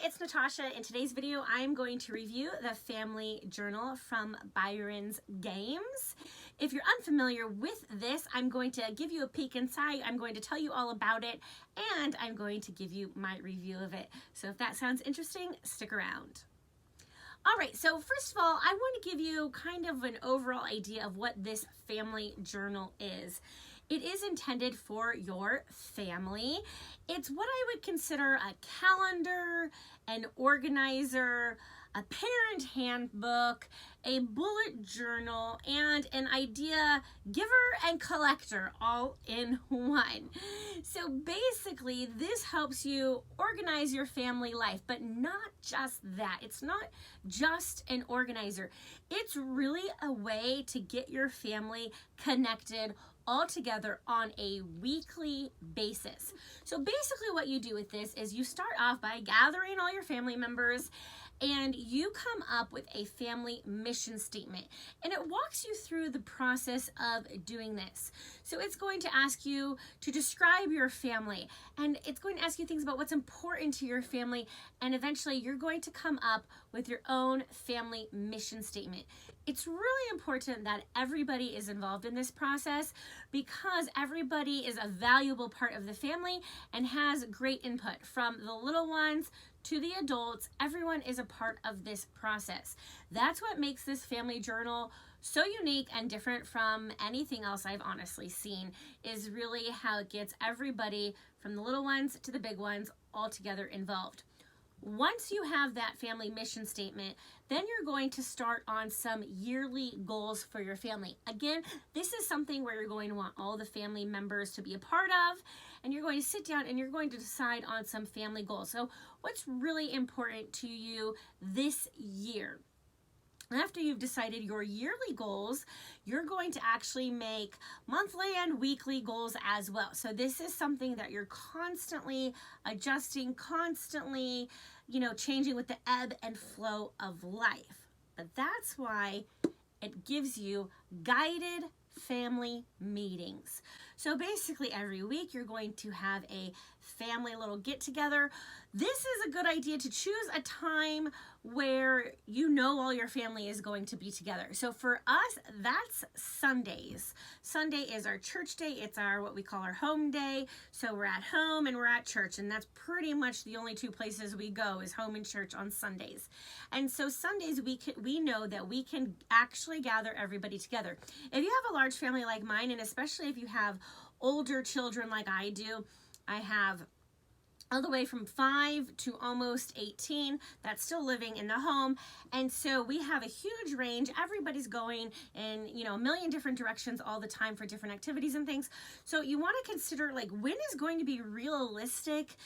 it's Natasha. In today's video, I'm going to review the family journal from Byron's Games. If you're unfamiliar with this, I'm going to give you a peek inside. I'm going to tell you all about it, and I'm going to give you my review of it. So if that sounds interesting, stick around. All right, so first of all, I want to give you kind of an overall idea of what this family journal is. It is intended for your family. It's what I would consider a calendar, an organizer, a parent handbook, a bullet journal, and an idea giver and collector all in one. So basically, this helps you organize your family life, but not just that. It's not just an organizer. It's really a way to get your family connected all together on a weekly basis. So basically what you do with this is you start off by gathering all your family members and you come up with a family mission statement, and it walks you through the process of doing this. So it's going to ask you to describe your family, and it's going to ask you things about what's important to your family, and eventually you're going to come up with your own family mission statement. It's really important that everybody is involved in this process because everybody is a valuable part of the family and has great input, from the little ones to the adults. Everyone is a part of this process. That's what makes this family journal so unique and different from anything else I've honestly seen, is really how it gets everybody from the little ones to the big ones all together involved. Once you have that family mission statement, then you're going to start on some yearly goals for your family. Again, this is something where you're going to want all the family members to be a part of, and you're going to sit down and you're going to decide on some family goals. So what's really important to you this year? After you've decided your yearly goals, you're going to actually make monthly and weekly goals as well. So this is something that you're constantly adjusting, constantly, changing with the ebb and flow of life. But that's why it gives you guided family meetings. So basically every week you're going to have a family little get together. This is a good idea to choose a time where all your family is going to be together. So for us, that's Sundays. Sunday is our church day. It's our what we call our home day. So we're at home and we're at church, and that's pretty much the only two places we go, is home and church on Sundays. And so Sundays we know that we can actually gather everybody together. If you have a large family like mine, and especially if you have older children like I do, I have all the way from 5 to almost 18 that's still living in the home. And so we have a huge range. Everybody's going in, a million different directions all the time for different activities and things. So you want to consider, when is going to be realistic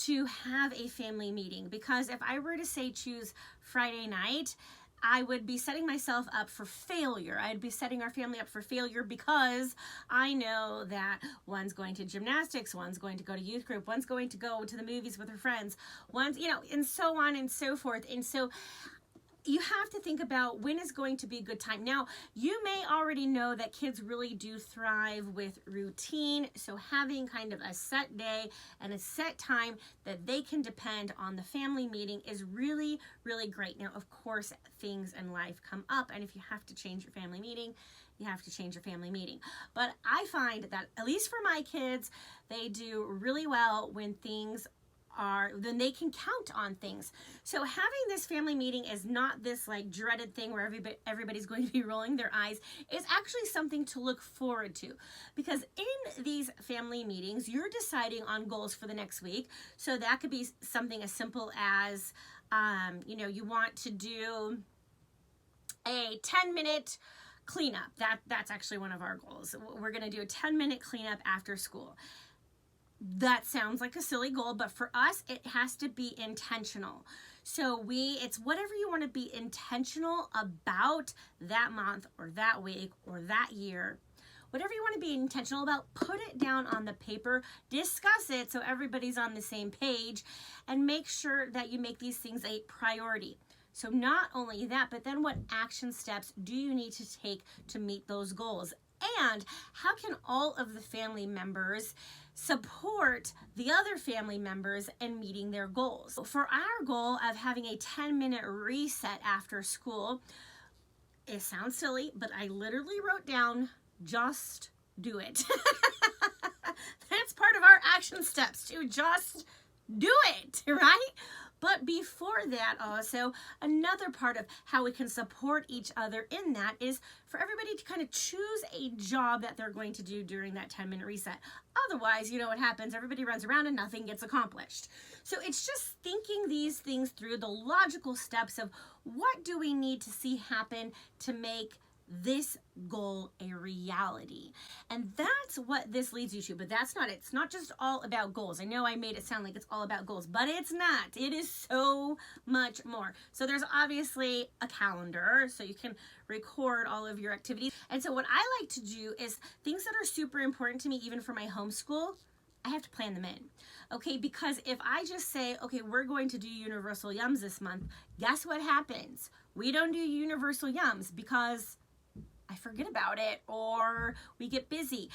to have a family meeting? Because if I were to say choose Friday night, I would be setting myself up for failure. I'd be setting our family up for failure because I know that one's going to gymnastics, one's going to go to youth group, one's going to go to the movies with her friends, one's, and so on and so forth. And so you have to think about when is going to be a good time. Now, you may already know that kids really do thrive with routine. So having kind of a set day and a set time that they can depend on the family meeting is really, really great. Now, of course, things in life come up, and if you have to change your family meeting, you have to change your family meeting. But I find that, at least for my kids, they do really well when then they can count on things. So having this family meeting is not this dreaded thing where everybody's going to be rolling their eyes. It's actually something to look forward to, because in these family meetings, you're deciding on goals for the next week. So that could be something as simple as, you want to do a 10-minute cleanup. That's actually one of our goals. We're going to do a 10-minute cleanup after school. That sounds like a silly goal, but for us, it has to be intentional. So it's whatever you want to be intentional about that month or that week or that year. Whatever you want to be intentional about, put it down on the paper, discuss it so everybody's on the same page, and make sure that you make these things a priority. So not only that, but then what action steps do you need to take to meet those goals? And how can all of the family members support the other family members in meeting their goals. For our goal of having a 10-minute reset after school, it sounds silly, but I literally wrote down, just do it. That's part of our action steps, to just do it, right? But before that, also, another part of how we can support each other in that is for everybody to kind of choose a job that they're going to do during that 10-minute reset. Otherwise, you know what happens? Everybody runs around and nothing gets accomplished. So it's just thinking these things through, the logical steps of what do we need to see happen to make this goal a reality. And that's what this leads you to, but that's not it. It's not just all about goals. I know I made it sound like it's all about goals, but it's not. It is so much more. So there's obviously a calendar, so you can record all of your activities. And so what I like to do is things that are super important to me, even for my homeschool, I have to plan them in. Okay, because if I just say, okay, we're going to do universal yums this month, guess what happens? We don't do universal yums because I forget about it or we get busy.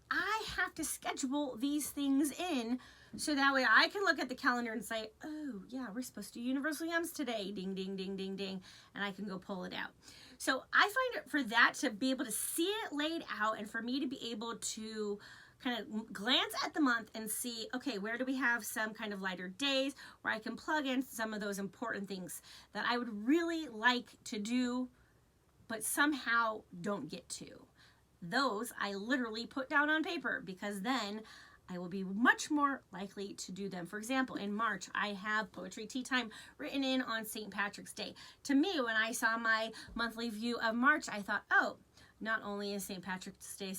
I have to schedule these things in so that way I can look at the calendar and say, oh yeah, we're supposed to do universal yums today, ding, ding, ding, ding, ding, and I can go pull it out. So I find it for that to be able to see it laid out and for me to be able to kind of glance at the month and see, okay, where do we have some kind of lighter days where I can plug in some of those important things that I would really like to do but somehow don't get to. Those I literally put down on paper because then I will be much more likely to do them. For example, in March, I have Poetry Tea Time written in on St. Patrick's Day. To me, when I saw my monthly view of March, I thought, oh, not only is St. Patrick's Day,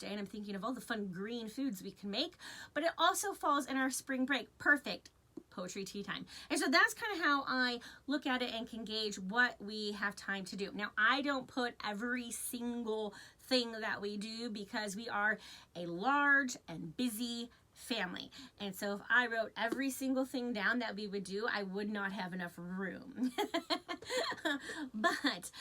and I'm thinking of all the fun green foods we can make, but it also falls in our spring break. Perfect. Poetry Tea Time. And so that's kind of how I look at it and can gauge what we have time to do. Now, I don't put every single thing that we do because we are a large and busy family. And so if I wrote every single thing down that we would do, I would not have enough room. But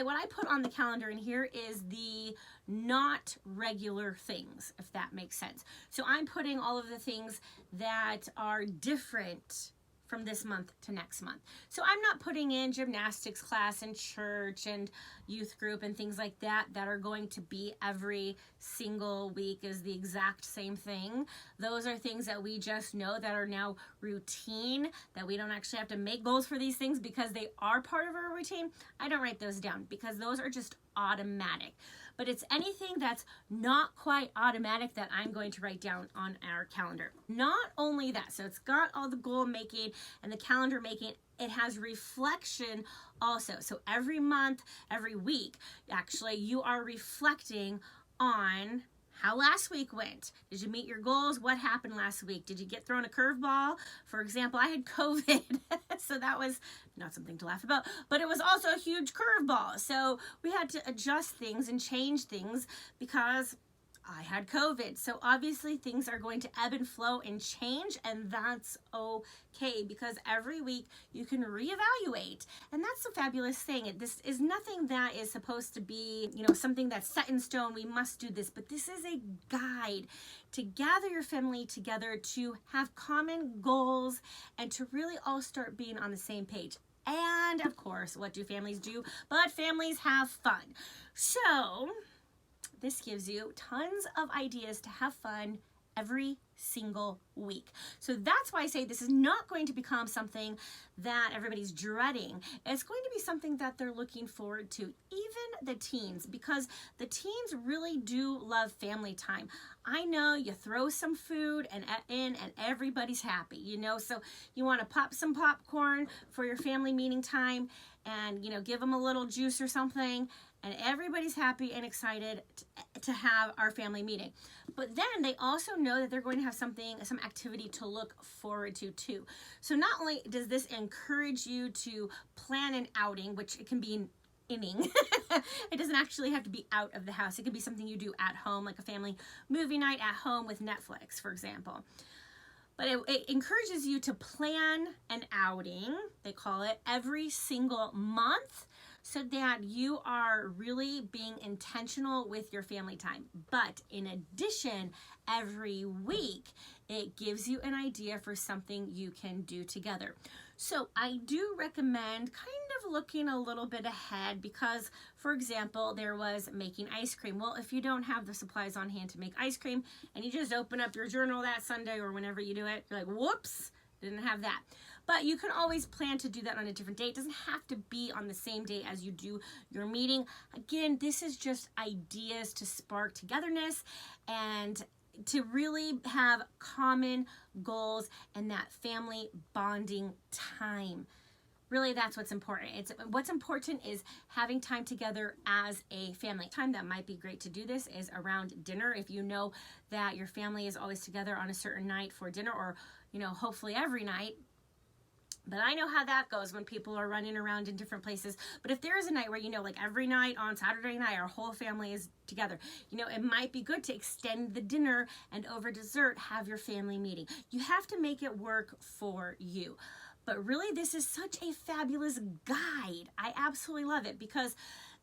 what I put on the calendar in here is the not regular things, if that makes sense. So I'm putting all of the things that are different from this month to next month. So I'm not putting in gymnastics class and church and youth group and things like that that are going to be every single week is the exact same thing. Those are things that we just know that are now routine, that we don't actually have to make goals for these things because they are part of our routine. I don't write those down because those are just automatic. But it's anything that's not quite automatic that I'm going to write down on our calendar. Not only that, so it's got all the goal making and the calendar making, it has reflection also. So every month, every week, actually, you are reflecting on how last week went. Did you meet your goals? What happened last week? Did you get thrown a curveball? For example, I had COVID, so that was not something to laugh about, but it was also a huge curveball. So we had to adjust things and change things because I had COVID. So obviously things are going to ebb and flow and change, and that's okay because every week you can reevaluate. And that's a fabulous thing. This is nothing that is supposed to be, something that's set in stone. We must do this, but this is a guide to gather your family together, to have common goals, and to really all start being on the same page. And of course, what do families do? But families have fun. So this gives you tons of ideas to have fun every single week. So that's why I say this is not going to become something that everybody's dreading. It's going to be something that they're looking forward to, even the teens, because the teens really do love family time. I know you throw some food in and everybody's happy, so you want to pop some popcorn for your family meeting time and, give them a little juice or something, and everybody's happy and excited to have our family meeting. But then they also know that they're going to have some activity to look forward to too. So not only does this encourage you to plan an outing, which it can be an inning. It doesn't actually have to be out of the house. It could be something you do at home, like a family movie night at home with Netflix, for example. But it encourages you to plan an outing, they call it, every single month, so that you are really being intentional with your family time. But in addition, every week, it gives you an idea for something you can do together. So I do recommend kind of looking a little bit ahead because, for example, there was making ice cream. Well, if you don't have the supplies on hand to make ice cream and you just open up your journal that Sunday or whenever you do it, you're like, whoops, didn't have that. But you can always plan to do that on a different day. It doesn't have to be on the same day as you do your meeting. Again, this is just ideas to spark togetherness and to really have common goals and that family bonding time. Really, that's what's important. What's important is having time together as a family. Time that might be great to do this is around dinner. If you know that your family is always together on a certain night for dinner, or hopefully every night. But I know how that goes when people are running around in different places. But if there is a night where, like every night on Saturday night, our whole family is together, it might be good to extend the dinner and over dessert, have your family meeting. You have to make it work for you. But really, this is such a fabulous guide. I absolutely love it because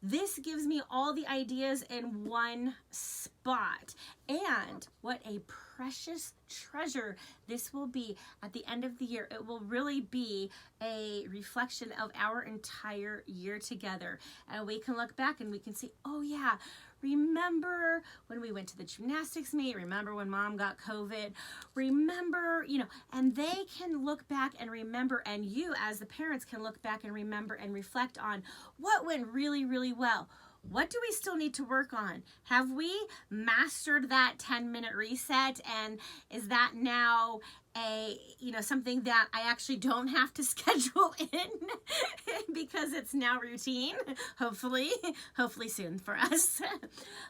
this gives me all the ideas in one spot. And what a precious treasure this will be at the end of the year. It will really be a reflection of our entire year together. And we can look back and we can see, oh yeah, remember when we went to the gymnastics meet? Remember when mom got COVID? Remember, and they can look back and remember, and you as the parents can look back and remember and reflect on what went really, really well. What do we still need to work on? Have we mastered that 10-minute reset? And is that now something that I actually don't have to schedule in because it's now routine, hopefully soon for us.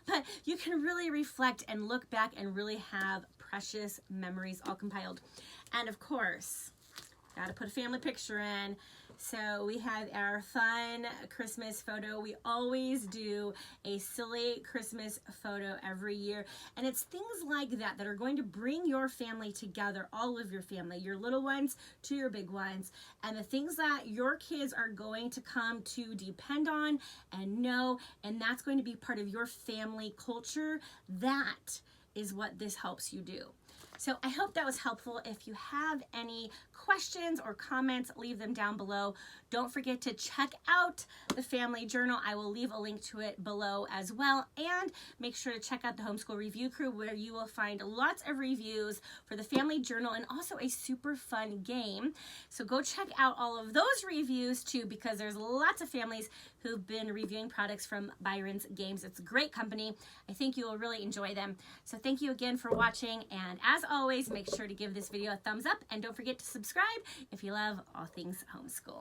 But you can really reflect and look back and really have precious memories all compiled. And of course, got to put a family picture in. So we have our fun Christmas photo. We always do a silly Christmas photo every year. And it's things like that that are going to bring your family together, all of your family, your little ones to your big ones, and the things that your kids are going to come to depend on and know, and that's going to be part of your family culture. That is what this helps you do. So I hope that was helpful. If you have any questions or comments, leave them down below. Don't forget to check out the Family Journal. I will leave a link to it below as well. And make sure to check out the Homeschool Review Crew, where you will find lots of reviews for the Family Journal and also a super fun game. So go check out all of those reviews too, because there's lots of families who've been reviewing products from Byron's Games. It's a great company. I think you will really enjoy them. So thank you again for watching. And as always, make sure to give this video a thumbs up and don't forget to subscribe if you love all things homeschool.